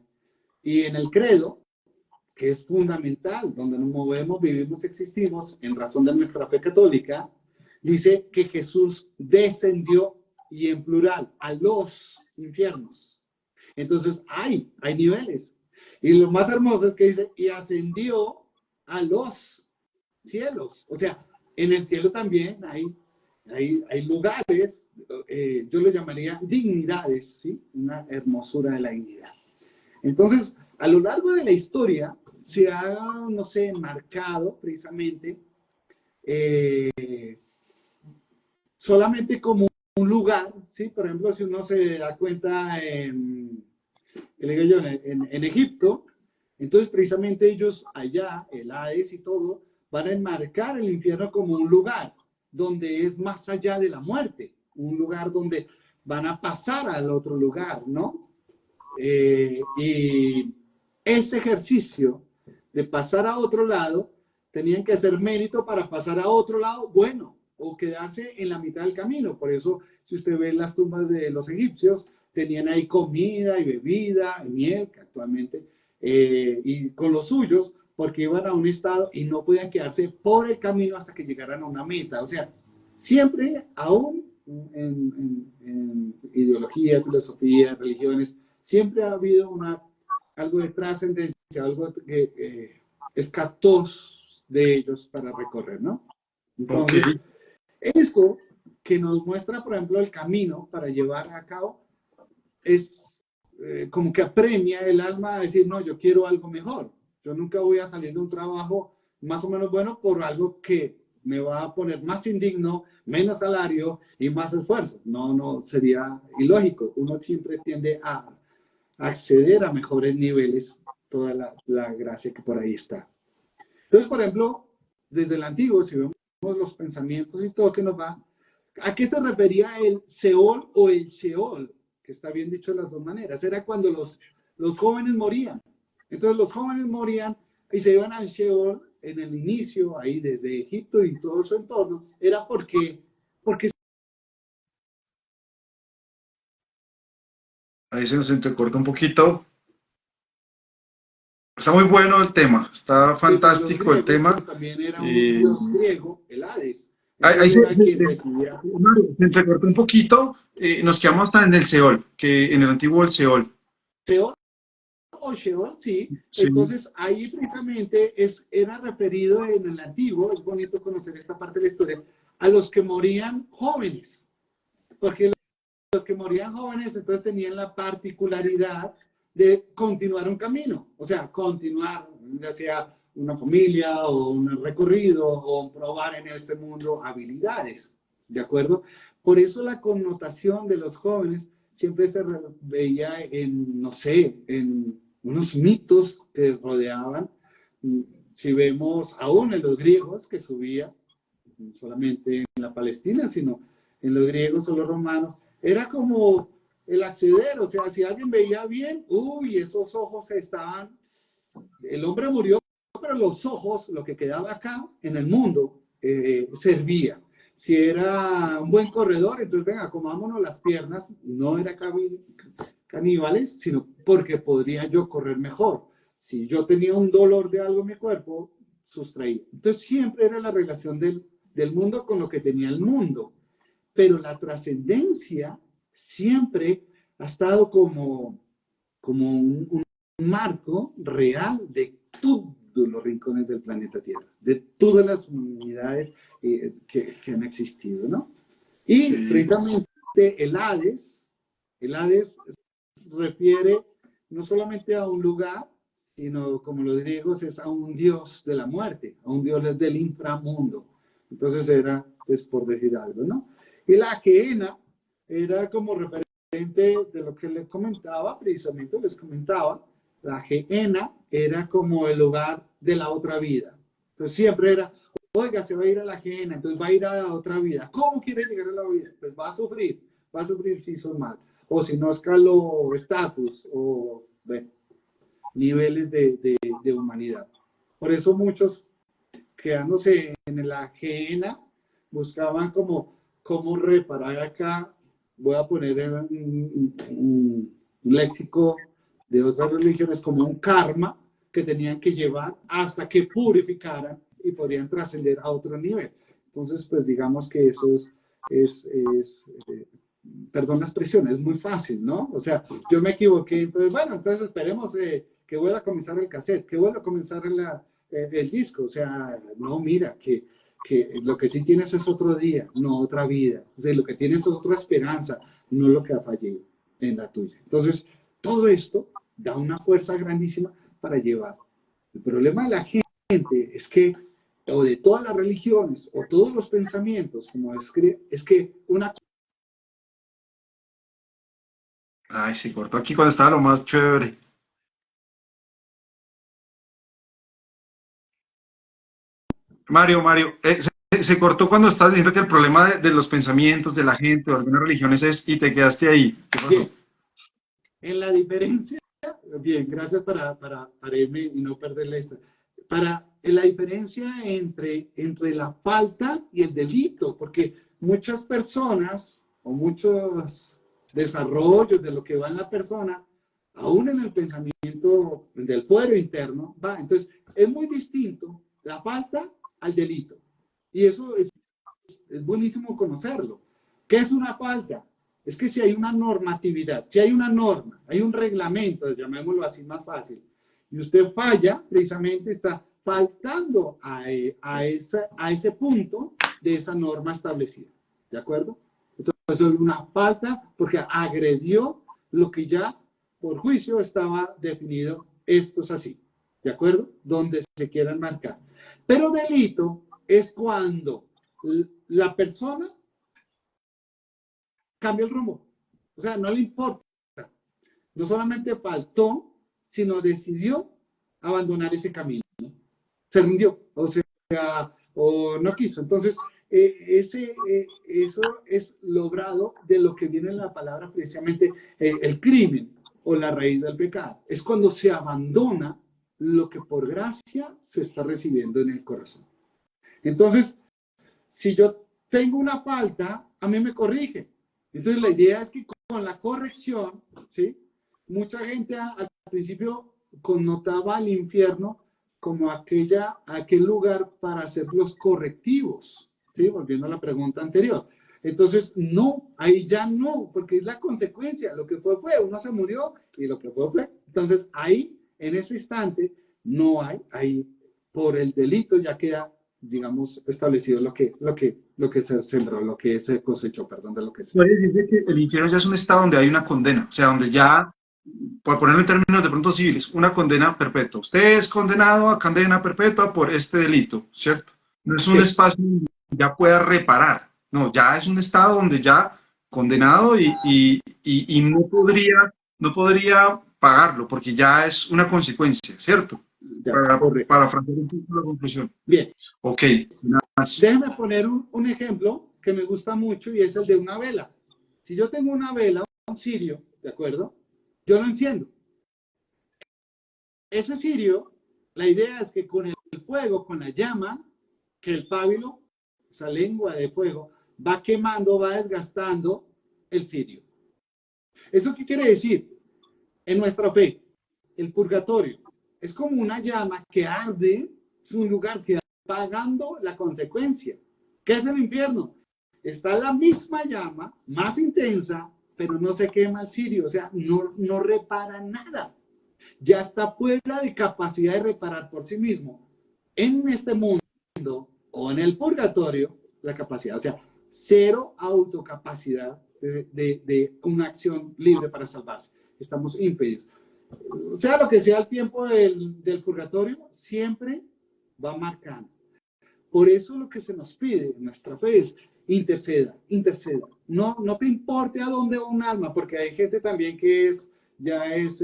y en el credo, que es fundamental, donde nos movemos, vivimos, existimos, en razón de nuestra fe católica, dice que Jesús descendió, y en plural, a los infiernos. Entonces, hay niveles. Y lo más hermoso es que dice, y ascendió a los cielos. O sea, en el cielo también hay lugares, yo le llamaría dignidades, ¿sí? Una hermosura de la dignidad. Entonces, a lo largo de la historia, se ha, no sé, marcado precisamente solamente como un lugar, ¿sí? Por ejemplo, si uno se da cuenta en Egipto, entonces precisamente ellos allá, el Hades y todo, van a enmarcar el infierno como un lugar donde es más allá de la muerte, un lugar donde van a pasar al otro lugar, ¿no? Y ese ejercicio de pasar a otro lado, tenían que hacer mérito para pasar a otro lado, bueno, o quedarse en la mitad del camino. Por eso, si usted ve las tumbas de los egipcios, tenían ahí comida y bebida, y miel, que actualmente, y con los suyos, porque iban a un estado y no podían quedarse por el camino hasta que llegaran a una meta. O sea, siempre, aún en ideología, filosofía, religiones, siempre ha habido algo de trascendencia, algo que es capaz de ellos para recorrer, ¿no? Ok. Entonces, esto que nos muestra, por ejemplo, el camino para llevar a cabo, es como que apremia el alma a decir, no, yo quiero algo mejor. Yo nunca voy a salir de un trabajo más o menos bueno por algo que me va a poner más indigno, menos salario y más esfuerzo. No, no, sería ilógico. Uno siempre tiende a acceder a mejores niveles, toda la gracia que por ahí está. Entonces, por ejemplo, desde el antiguo, si vemos los pensamientos y todo que nos va, ¿a qué se refería el Seol o el Sheol? Que está bien dicho de las dos maneras. Era cuando los jóvenes morían. Entonces los jóvenes morían y se iban al Sheol en el inicio, ahí desde Egipto y todo su entorno. Era porque Ahí se nos entrecorta un poquito. Está muy bueno el tema, está desde los fantástico el griegos, tema. pues también era un Eh, dios griego, el Hades. ahí Entonces era quien decidía. se entrecortó un poquito. Nos quedamos hasta en el Seol, que en el antiguo el Seol. Sheol o Sheol, sí. Sí, Entonces ahí precisamente era referido en el antiguo, es bonito conocer esta parte de la historia, a los que morían jóvenes, porque los que morían jóvenes entonces tenían la particularidad de continuar un camino, o sea, continuar, ya sea una familia o un recorrido o probar en este mundo habilidades, ¿de acuerdo? Por eso la connotación de los jóvenes siempre se veía en, no sé, en unos mitos que rodeaban. Si vemos aún en los griegos que subía, no solamente en la Palestina, sino en los griegos o los romanos, era como el acceder, o sea, si alguien veía bien, uy, esos ojos estaban, el hombre murió, pero los ojos, lo que quedaba acá en el mundo, servía. Si era un buen corredor, entonces venga, comámonos las piernas, no era caníbales, sino porque podría yo correr mejor. Si yo tenía un dolor de algo en mi cuerpo, sustraía. Entonces siempre era la relación del mundo con lo que tenía el mundo. Pero la trascendencia siempre ha estado como un marco real de todos los rincones del planeta Tierra, de todas las unidades que han existido, ¿no? Y sí. precisamente el Hades refiere no solamente a un lugar, sino como los griegos es a un dios de la muerte, a un dios del inframundo. Entonces era, pues por decir algo, ¿no? Y la Gehenna era como referente de lo que les comentaba, precisamente les comentaba, la Gehenna era como el lugar de la otra vida. Entonces siempre era, oiga, se va a ir a la Gehenna, entonces va a ir a la otra vida. ¿Cómo quiere llegar a la vida? Pues va a sufrir si hizo mal, o si no escaló estatus, o bueno, niveles de humanidad. Por eso muchos, quedándose en la Gehenna, buscaban como cómo reparar acá. Voy a poner un léxico de otras religiones como un karma que tenían que llevar hasta que purificaran y podrían trascender a otro nivel. Entonces, pues digamos que eso perdón la expresión, es muy fácil, ¿no? O sea, yo me equivoqué, entonces, bueno, entonces esperemos que vuelva a comenzar el cassette, que vuelva a comenzar el disco. O sea, no, mira, que lo que sí tienes es otro día, no otra vida. O sea, lo que tienes es otra esperanza, no lo que ha fallado en la tuya. Entonces, todo esto da una fuerza grandísima para llevar. El problema de la gente es que, o de todas las religiones, o todos los pensamientos, como es que una... Ay, se cortó aquí cuando estaba lo más chévere. Mario, se cortó cuando estás diciendo que el problema de los pensamientos de la gente o algunas religiones es y te quedaste ahí. ¿Qué pasó? Bien, en la diferencia, bien, gracias para irme y no perderle esta. En la diferencia entre la falta y el delito, porque muchas personas o muchos desarrollos de lo que va en la persona, aún en el pensamiento del fuero interno, va. Entonces, es muy distinto la falta al delito. Y eso es buenísimo conocerlo. ¿Qué es una falta? Es que si hay una normatividad, si hay una norma, hay un reglamento, llamémoslo así más fácil, y usted falla, precisamente está faltando a ese punto de esa norma establecida. ¿De acuerdo? Entonces es una falta porque agredió lo que ya por juicio estaba definido. Esto es así. ¿De acuerdo? Donde se quieran marcar. Pero delito es cuando la persona cambia el rumbo. O sea, no le importa. No solamente faltó, sino decidió abandonar ese camino. Se rindió, o no quiso. Entonces, eso es logrado de lo que viene en la palabra precisamente el crimen o la raíz del pecado. Es cuando se abandona lo que por gracia se está recibiendo en el corazón. Entonces, si yo tengo una falta, a mí me corrige. Entonces, la idea es que con la corrección, ¿sí? Mucha gente al principio connotaba al infierno como aquel lugar para hacer los correctivos, ¿sí? Volviendo a la pregunta anterior. Entonces, no, ahí ya no, porque es la consecuencia. Lo que fue, uno se murió y lo que fue. Entonces, ahí, en ese instante, no hay, ahí por el delito ya queda, digamos, establecido lo que se sembró, lo que se cosechó, perdón, de lo que se. Puede decirse que el infierno ya es un estado donde hay una condena, o sea, donde ya, por ponerlo en términos de pronto civiles, una condena perpetua. Usted es condenado a condena perpetua por este delito, ¿cierto? No es un Sí. espacio donde ya pueda reparar, no, ya es un estado donde ya condenado y no podría pagarlo, porque ya es una consecuencia, ¿cierto? Ya, correcto. Para frasear un poco la conclusión. Bien. Ok. Déjame poner un ejemplo que me gusta mucho y es el de una vela. Si yo tengo una vela, un cirio, ¿de acuerdo? Yo lo enciendo. Ese cirio, la idea es que con el fuego, con la llama, que el pábilo, esa lengua de fuego, va quemando, va desgastando el cirio. ¿Eso qué quiere decir? En nuestra fe, el purgatorio es como una llama que arde, es un lugar que va pagando la consecuencia. ¿Qué es el infierno? Está la misma llama, más intensa, pero no se quema el cirio, o sea, no repara nada. Ya está fuera de capacidad de reparar por sí mismo. En este mundo o en el purgatorio, la capacidad, o sea, cero autocapacidad de una acción libre para salvarse. Estamos impedidos. Sea lo que sea el tiempo del purgatorio, siempre va marcando. Por eso lo que se nos pide en nuestra fe es interceda. No te importe a dónde va un alma, porque hay gente también que ya es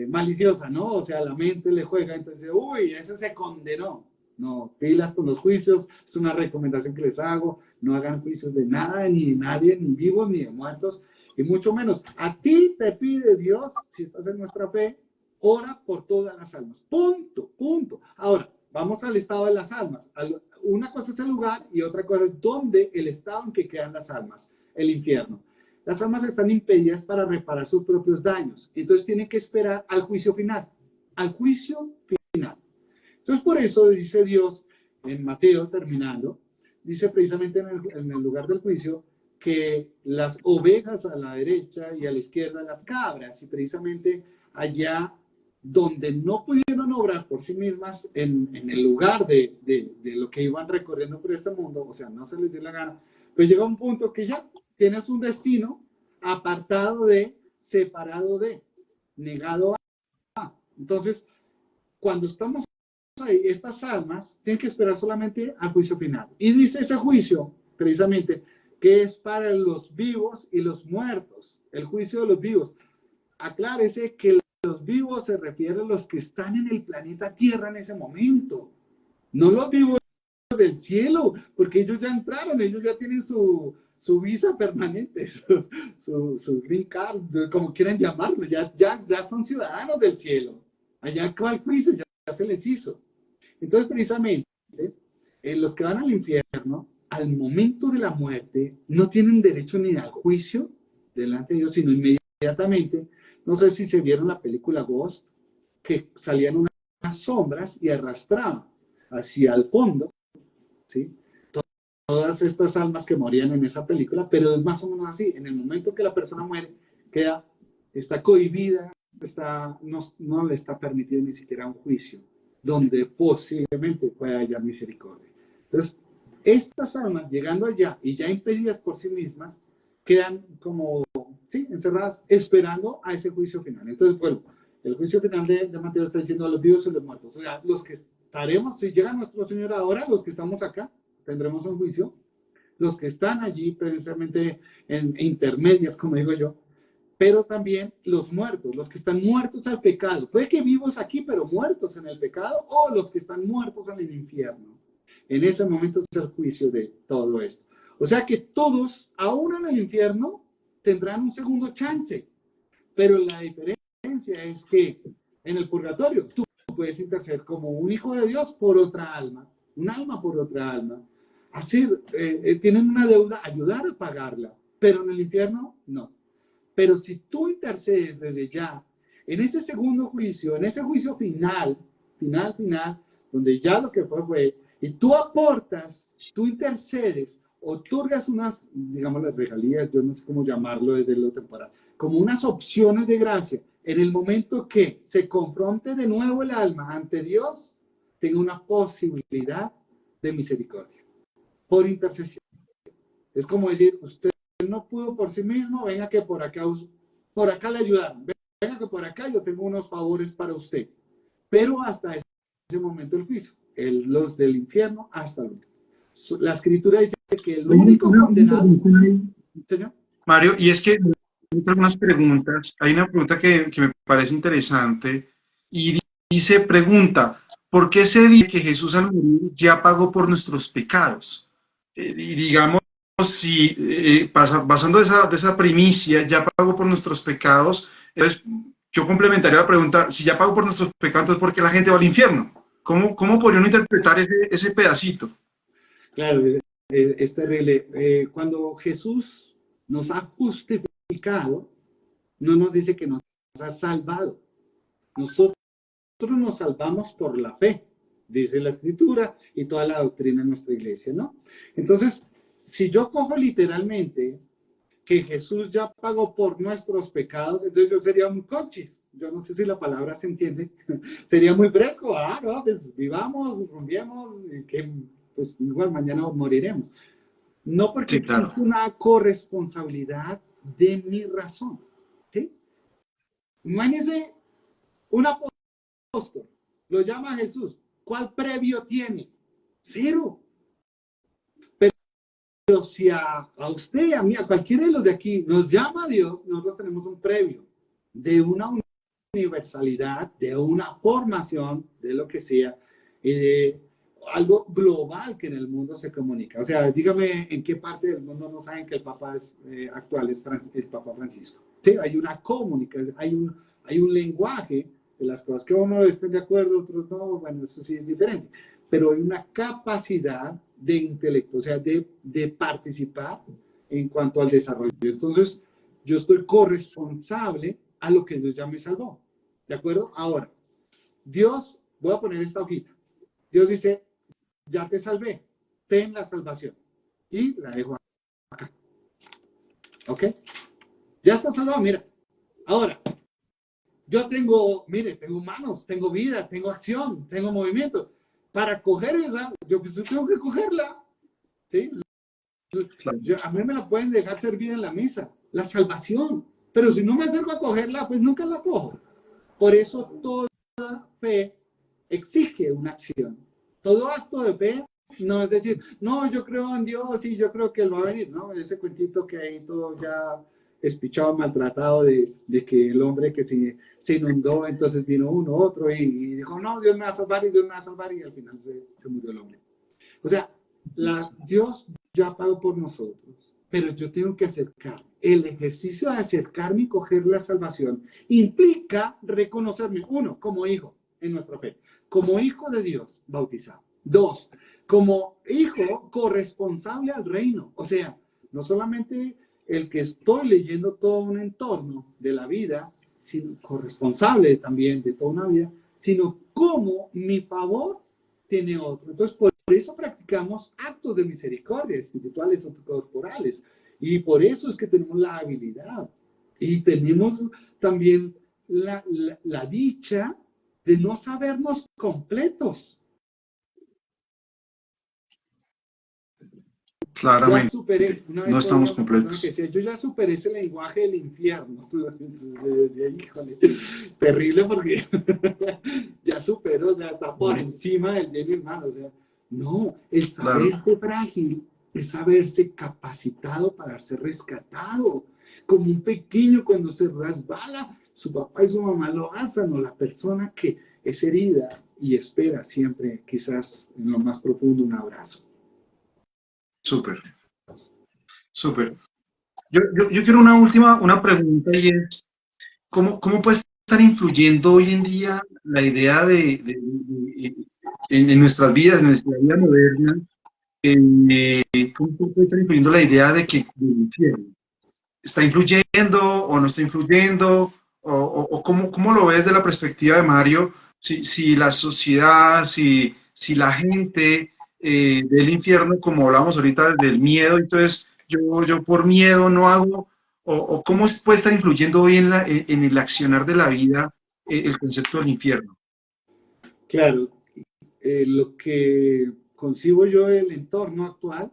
maliciosa, ¿no? O sea, la mente le juega, entonces, uy, ese se condenó. No, pilas con los juicios, es una recomendación que les hago, no hagan juicios de nada, ni de nadie, ni vivos, ni de muertos, y mucho menos. A ti te pide Dios, si estás en nuestra fe, ora por todas las almas. Punto, punto. Ahora, vamos al estado de las almas. Una cosa es el lugar y otra cosa es dónde, el estado en que quedan las almas, el infierno. Las almas están impedidas para reparar sus propios daños. Entonces tienen que esperar al juicio final. Al juicio final. Entonces por eso dice Dios en Mateo, terminando, dice precisamente en el lugar del juicio que las ovejas a la derecha y a la izquierda las cabras. Y precisamente allá donde no pudieron obrar por sí mismas en el lugar de lo que iban recorriendo por este mundo, o sea, no se les dio la gana, pues llega un punto que ya tienes un destino apartado de, separado de, negado a. Entonces, cuando estamos ahí, estas almas tienen que esperar solamente al juicio final. Y dice ese juicio, precisamente, que es para los vivos y los muertos, el juicio de los vivos. Aclárese que los vivos se refiere a los que están en el planeta Tierra en ese momento, no los vivos del cielo, porque ellos ya entraron, ellos ya tienen su visa permanente, su green card, como quieran llamarlo, ya son ciudadanos del cielo. Allá cuál juicio ya se les hizo. Entonces, precisamente, los que van al infierno, al momento de la muerte, no tienen derecho ni al juicio delante de Dios, sino inmediatamente. No sé si se vieron la película Ghost, que salían unas sombras y arrastraban hacia el fondo, ¿sí? Todas estas almas que morían en esa película, pero es más o menos así. En el momento que la persona muere, está cohibida, no le está permitido ni siquiera un juicio, donde posiblemente pueda hallar misericordia. Entonces, estas almas, llegando allá y ya impedidas por sí mismas, quedan como encerradas, esperando a ese juicio final. Entonces, bueno, el juicio final de Mateo está diciendo a los vivos y los muertos. O sea, los que estaremos, si llega nuestro Señor ahora, los que estamos acá, tendremos un juicio. Los que están allí, precisamente en intermedias, como digo yo, pero también los muertos, los que están muertos al pecado. Puede que vivos aquí, pero muertos en el pecado, o los que están muertos en el infierno. En ese momento es el juicio de todo esto. O sea que todos, aún en el infierno, tendrán un segundo chance. Pero la diferencia es que en el purgatorio tú puedes interceder como un hijo de Dios por otra alma, un alma por otra alma. Así, tienen una deuda, ayudar a pagarla. Pero en el infierno, no. Pero si tú intercedes desde ya, en ese segundo juicio, en ese juicio final, donde ya lo que fue, y tú aportas, tú intercedes, otorgas unas, digamos, las regalías, yo no sé cómo llamarlo desde lo temporal, como unas opciones de gracia, en el momento que se confronte de nuevo el alma ante Dios, tenga una posibilidad de misericordia, por intercesión. Es como decir, usted no pudo por sí mismo, venga que por acá le ayudaron, venga que por acá yo tengo unos favores para usted. Pero hasta ese momento del juicio, los del infierno hasta el último. La escritura dice que el único condenado... Señor Mario, y es que hay algunas preguntas, hay una pregunta que me parece interesante y pregunta, ¿por qué se dice que Jesús al morir ya pagó por nuestros pecados? Y digamos, si basando de esa primicia, ya pagó por nuestros pecados, entonces yo complementaría la pregunta, si ya pagó por nuestros pecados, entonces ¿por qué la gente va al infierno? ¿Cómo podría uno interpretar ese pedacito? Claro, es terrible. Cuando Jesús nos ha justificado, no nos dice que nos ha salvado. Nosotros nos salvamos por la fe, dice la Escritura y toda la doctrina de nuestra iglesia, ¿no? Entonces, si yo cojo literalmente que Jesús ya pagó por nuestros pecados, entonces yo sería un cochis. Yo no sé si la palabra se entiende. Sería muy fresco. No, pues vivamos, rumbiemos, que pues igual mañana moriremos. No, porque existe una corresponsabilidad de mi razón. ¿Sí? Imagínese un apóstol, lo llama a Jesús. ¿Cuál previo tiene? Cero. Pero si a usted, a mí, a cualquiera de los de aquí nos llama a Dios, nosotros tenemos un previo de una universalidad, de una formación, de lo que sea, y de algo global que en el mundo se comunica. O sea, dígame en qué parte del mundo no saben que el Papa actual es el Papa Francisco. Sí, hay una comunicación, hay un lenguaje de las cosas que uno estén de acuerdo, otros no, bueno, eso sí es diferente, pero hay una capacidad de intelecto, o sea, de participar en cuanto al desarrollo. Entonces, yo estoy corresponsable a lo que Dios ya me salvó. ¿De acuerdo? Ahora, Dios, voy a poner esta hojita. Dios dice, ya te salvé, ten la salvación. Y la dejo acá. ¿Ok? Ya está salvado, mira. Ahora, yo tengo, mire, tengo manos, tengo vida, tengo acción, tengo movimiento. Para coger esa, yo pues tengo que cogerla. ¿Sí? Claro. A mí me la pueden dejar servir en la mesa, la salvación. Pero si no me acerco a cogerla, pues nunca la cojo. Por eso toda fe exige una acción. Todo acto de fe no es decir, no, yo creo en Dios y yo creo que Él va a venir, ¿no? Ese cuentito que hay todo ya espichado, maltratado de que el hombre que se inundó, entonces vino uno, otro y dijo, no, Dios me va a salvar y Dios me va a salvar y al final se murió el hombre. O sea, Dios ya pagó por nosotros, pero yo tengo que acercar. El ejercicio de acercarme y coger la salvación implica reconocerme, uno, como hijo en nuestra fe, como hijo de Dios bautizado. Dos, como hijo corresponsable al reino. O sea, no solamente el que estoy leyendo todo un entorno de la vida, sino corresponsable también de toda una vida, sino como mi favor tiene otro. Entonces, por eso practicamos actos de misericordia espirituales o corporales. Y por eso es que tenemos la habilidad. Y tenemos también la dicha de no sabernos completos. Claramente, Ya superé, una no vez oía estamos una persona que completos. decía, yo ya superé ese lenguaje del infierno. Entonces decía, híjole, terrible porque ya superó, o sea, está por encima del bien, hermano. O sea, no, el Claro, saberse frágil es saberse capacitado para ser rescatado. Como un pequeño cuando se resbala, su papá y su mamá lo alzan, o la persona que es herida y espera siempre, quizás en lo más profundo, un abrazo. súper, súper. Yo quiero una pregunta y es, ¿cómo puede estar influyendo hoy en día la idea en nuestras vidas, en nuestra vida moderna, cómo puede estar influyendo la idea de que del infierno? ¿Está influyendo o no está influyendo? ¿O cómo lo ves de la perspectiva de Mario? Si la sociedad, si la gente del infierno, como hablábamos ahorita del miedo, entonces yo por miedo no hago, o cómo puede estar influyendo hoy en el accionar de la vida el concepto del infierno. Claro, lo que concibo yo del entorno actual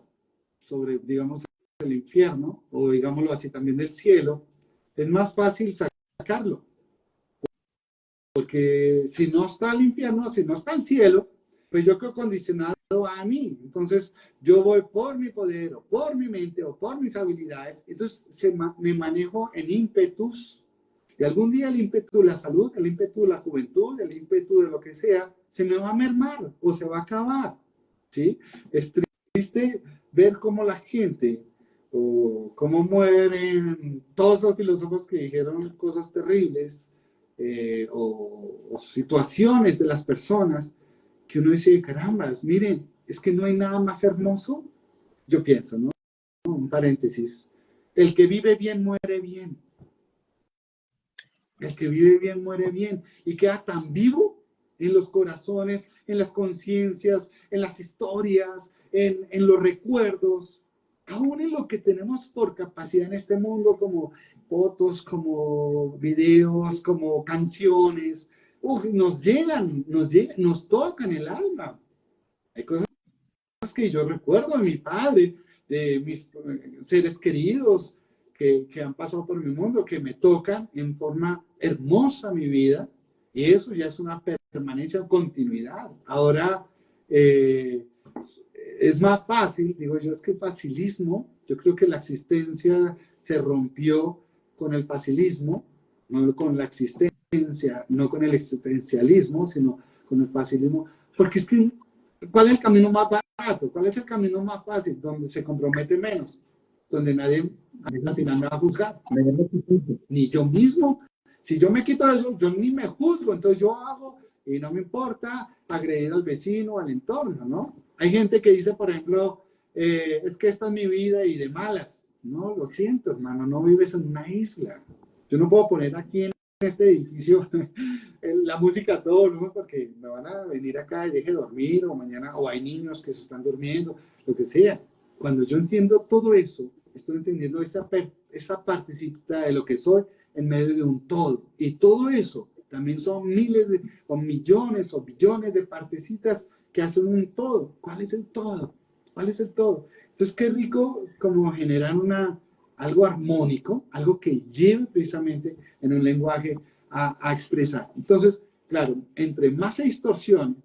sobre, digamos, el infierno, o digámoslo así también del cielo, es más fácil sacarlo. Porque si no está el infierno, si no está el cielo, pues yo quedo condicionado a mí. Entonces, yo voy por mi poder, o por mi mente, o por mis habilidades. Entonces, me manejo en ímpetus. Y algún día el ímpetu de la salud, el ímpetu de la juventud, el ímpetu de lo que sea, se me va a mermar o se va a acabar. ¿Sí? Es triste ver cómo la gente, o cómo mueren todos los filósofos que dijeron cosas terribles, o situaciones de las personas que uno dice, carambas, miren, es que no hay nada más hermoso, yo pienso, ¿no? Un paréntesis, el que vive bien muere bien, el que vive bien muere bien y queda tan vivo en los corazones, en las conciencias, en las historias, en los recuerdos, aún en lo que tenemos por capacidad en este mundo, como fotos, como videos, como canciones, nos llegan, nos tocan el alma. Hay cosas que yo recuerdo de mi padre, de mis seres queridos que han pasado por mi mundo, que me tocan en forma hermosa mi vida, y eso ya es una permanencia o continuidad. Ahora, es más fácil, digo yo, es que el facilismo, yo creo que la existencia se rompió con el facilismo, no con la existencia. no con el existencialismo, sino con el facilismo, porque es que, ¿cuál es el camino más barato? ¿Cuál es el camino más fácil? Donde se compromete menos, donde nadie al final me va a juzgar, ni yo mismo. Si yo me quito eso, yo ni me juzgo, entonces yo hago y no me importa agredir al vecino, al entorno, ¿no? Hay gente que dice, por ejemplo, es que esta es mi vida y de malas. No, lo siento, hermano, no vives en una isla. Yo no puedo poner aquí en este edificio la música a todo volumen porque me van a venir acá y deje dormir o mañana, o hay niños que se están durmiendo, lo que sea. Cuando yo entiendo todo eso, estoy entendiendo esa partecita de lo que soy en medio de un todo. Y todo eso también son miles o millones o billones de partecitas que hacen un todo. ¿Cuál es el todo? ¿Cuál es el todo? Entonces, qué rico como generar algo armónico, algo que lleve precisamente en un lenguaje a expresar. Entonces, claro, entre más se distorsione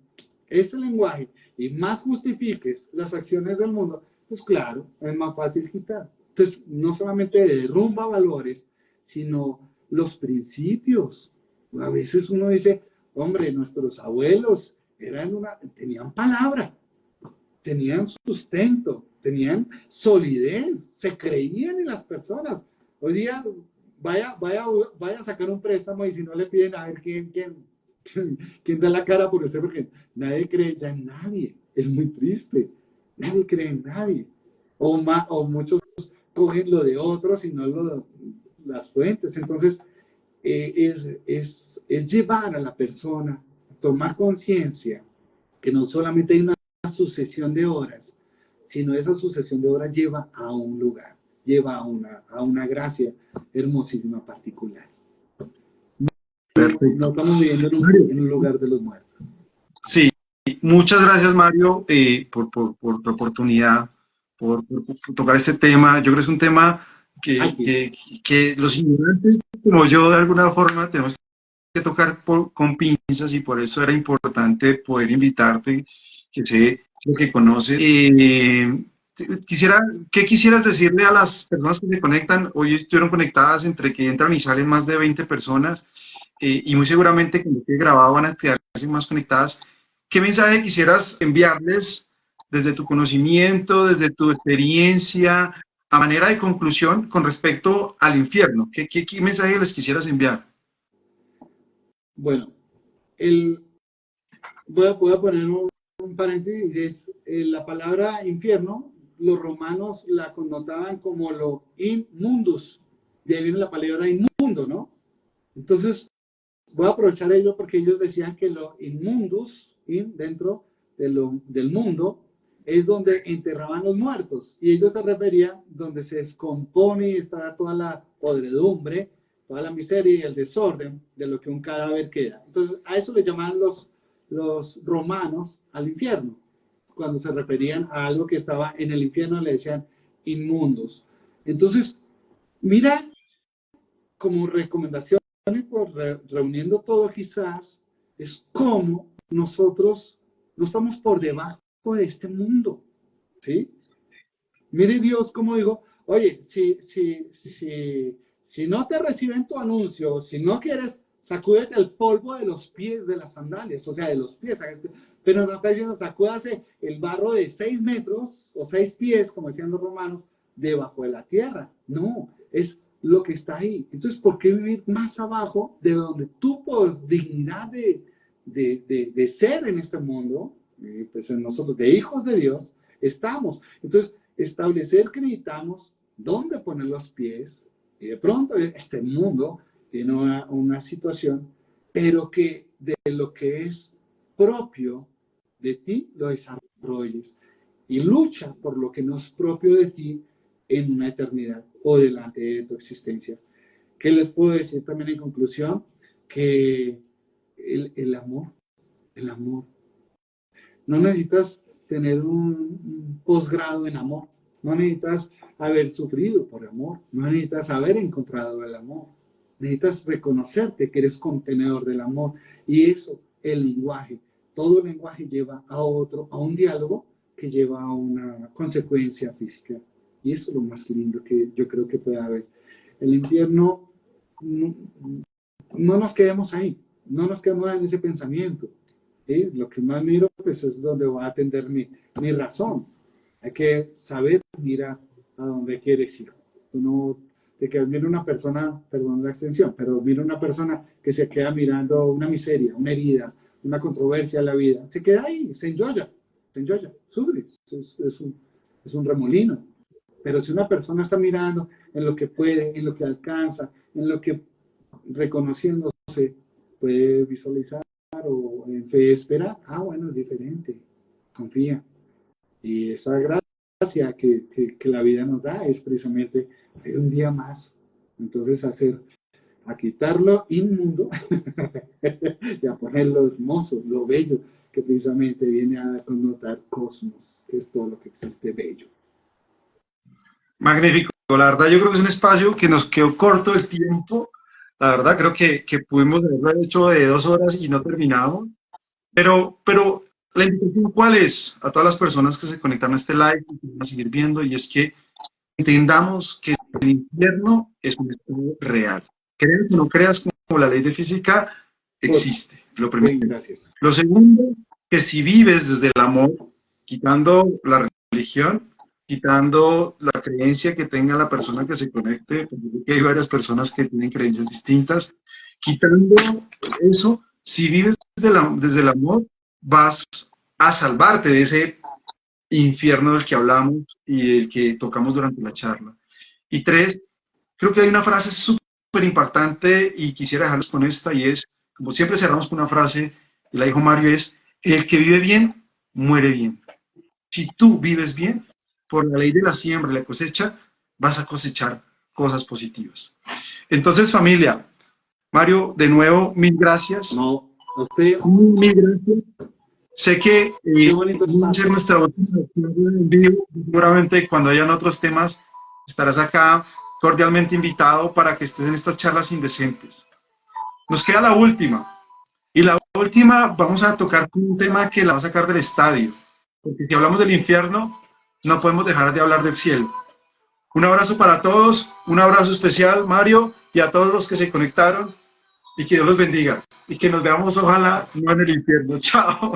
ese lenguaje y más justifiques las acciones del mundo, pues claro, es más fácil quitar. Entonces, no solamente derrumba valores, sino los principios. A veces uno dice, hombre, nuestros abuelos tenían palabra, tenían sustento, tenían solidez, se creían en las personas. Hoy día, vaya a sacar un préstamo y si no le piden a ver quién da la cara por usted, porque nadie cree ya en nadie. Es muy triste. Nadie cree en nadie. O muchos cogen lo de otros y no las fuentes. Entonces, es llevar a la persona a tomar conciencia que no solamente hay una sucesión de horas, sino esa sucesión de horas lleva a un lugar, lleva a una gracia hermosísima particular. No estamos viviendo en un lugar de los muertos. Sí, muchas gracias Mario por tu oportunidad, por tocar este tema. Yo creo que es un tema que los ignorantes como yo de alguna forma tenemos que tocar con pinzas y por eso era importante poder invitarte, que sé lo que conoces. ¿Qué quisieras decirle a las personas que se conectan? Hoy estuvieron conectadas entre que entran y salen más de 20 personas y muy seguramente cuando quede grabado van a quedarse más conectadas. ¿Qué mensaje quisieras enviarles desde tu conocimiento, desde tu experiencia, a manera de conclusión con respecto al infierno? ¿Qué mensaje les quisieras enviar? Bueno, voy a poner un paréntesis. La palabra infierno, los romanos la connotaban como lo inmundus. De ahí viene la palabra inmundo, ¿no? Entonces, voy a aprovechar ello porque ellos decían que lo inmundus, dentro del mundo, es donde enterraban los muertos. Y ellos se referían donde se descompone y está toda la podredumbre, toda la miseria y el desorden de lo que un cadáver queda. Entonces, a eso le llamaban los romanos al infierno. Cuando se referían a algo que estaba en el infierno, le decían inmundos. Entonces, mira, como recomendación, por reuniendo todo quizás, es como nosotros no estamos por debajo de este mundo, ¿sí? Mire Dios como dijo, oye, si no te reciben tu anuncio, si no quieres, sacúdete el polvo de los pies de las sandalias, o sea, de los pies, pero no está diciendo, sacúdase el barro de 6 metros o 6 pies, como decían los romanos, debajo de la tierra. No, es lo que está ahí. Entonces, ¿por qué vivir más abajo de donde tú por dignidad de ser en este mundo, pues en nosotros, de hijos de Dios, estamos? Entonces, establecer que necesitamos dónde poner los pies, y de pronto este mundo tiene una situación, pero que de lo que es propio de ti lo desarrolles y lucha por lo que no es propio de ti en una eternidad o delante de tu existencia. ¿Qué les puedo decir también en conclusión? Que el amor, no necesitas tener un posgrado en amor, no necesitas haber sufrido por amor, no necesitas haber encontrado el amor, necesitas reconocerte que eres contenedor del amor y eso, el lenguaje, todo el lenguaje lleva a un diálogo que lleva a una consecuencia física y eso es lo más lindo que yo creo que puede haber. El infierno no nos quedemos ahí, no nos quedemos en ese pensamiento. ¿Sí? Lo que más miro pues, es donde va a atender mi razón. Hay que saber mirar a dónde quieres ir. Tú no te quedas, mira una persona, perdón la extensión, pero mira una persona que se queda mirando una miseria, una herida, una controversia en la vida, se queda ahí, se enjoya, sufre, es un remolino. Pero si una persona está mirando en lo que puede, en lo que alcanza, en lo que reconociéndose puede visualizar o en fe esperar, bueno, es diferente, confía. Y esa gracia que la vida nos da es precisamente un día más. Entonces a quitar lo inmundo y a poner lo hermoso, lo bello, que precisamente viene a connotar cosmos, que es todo lo que existe bello. Magnífico, la verdad yo creo que es un espacio que nos quedó corto el tiempo, la verdad creo que pudimos haberlo hecho de 2 horas y no terminamos, pero la invitación cuál es a todas las personas que se conectaron a este live y que van a seguir viendo, y es que entendamos que el infierno es un estado real. Creas o no creas, como la ley de física existe, lo primero. Bien, gracias. Lo segundo, que si vives desde el amor, quitando la religión, quitando la creencia que tenga la persona que se conecte, porque hay varias personas que tienen creencias distintas, quitando eso, si vives desde el amor, vas a salvarte de ese infierno del que hablamos y el que tocamos durante la charla. Y 3, creo que hay una frase súper impactante y quisiera dejarlos con esta, y es, como siempre cerramos con una frase, y la dijo Mario, es, el que vive bien, muere bien. Si tú vives bien, por la ley de la siembra y la cosecha, vas a cosechar cosas positivas. Entonces, familia, Mario, de nuevo, mil gracias. No, a usted. Mil gracias. Sé que va a ser nuestra última en vivo. Seguramente cuando hayan otros temas estarás acá cordialmente invitado para que estés en estas charlas indecentes. Nos queda la última. Y la última vamos a tocar un tema que la va a sacar del estadio. Porque si hablamos del infierno, no podemos dejar de hablar del cielo. Un abrazo para todos, un abrazo especial, Mario, y a todos los que se conectaron. Y que Dios los bendiga. Y que nos veamos, ojalá, no en el infierno. Chao.